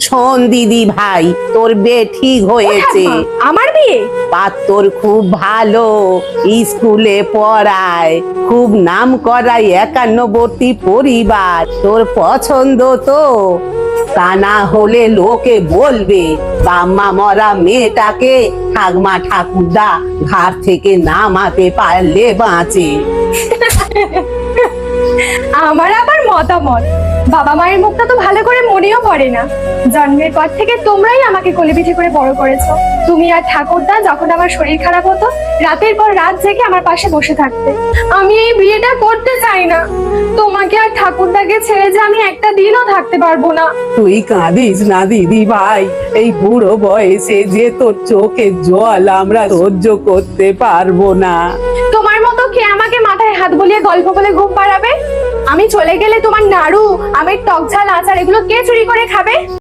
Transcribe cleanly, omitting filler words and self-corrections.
শোন দিদি ভাই, তোর বিয়ে ঠিক হয়েছে। আমার বিয়ে? পাত্তর খুব ভালো, স্কুলে পড়ায়, খুব নাম করাই একান্নবর্তী পরিবার। তোর পছন্দ তো? তা না হলে লোকে বলবে বাম্মা মরা মেয়েটাকে ঠাকমা ঠাকুরদা ঘাট থেকে নামাতে পারলে বাঁচে। আমার আবার মতামত, বাবা মায়ের মুখটা তো ভালো করে মনেও পড়ে না। জন্মের পর থেকে তোমরাই আমাকে কোলে পিঠে করে বড় করেছো। তুমি আর ঠাকুরদা যখন আমার শরীর খারাপ হতো, রাতের পর রাত জেগে আমার পাশে বসে থাকতে। আমি এই বিয়েটা করতে চাই না। তোমাকে আর ঠাকুরদাকে ছেড়ে যে আমি একটা দিনও থাকতে পারবো না। তুই কাঁদিস না দিদি ভাই, এই বুড়ো বয়সে যে তোর চোখের জল আমরা সহ্য করতে পারবো না। তোমার মতো কে আমাকে মাথায় হাত বুলিয়ে গল্প বলে ঘুম পাড়াবে? আমি চলে গেলে তোমার নাড়ু, আমের টক ঝাল আচার এগুলো কে চুরি করে খাবে?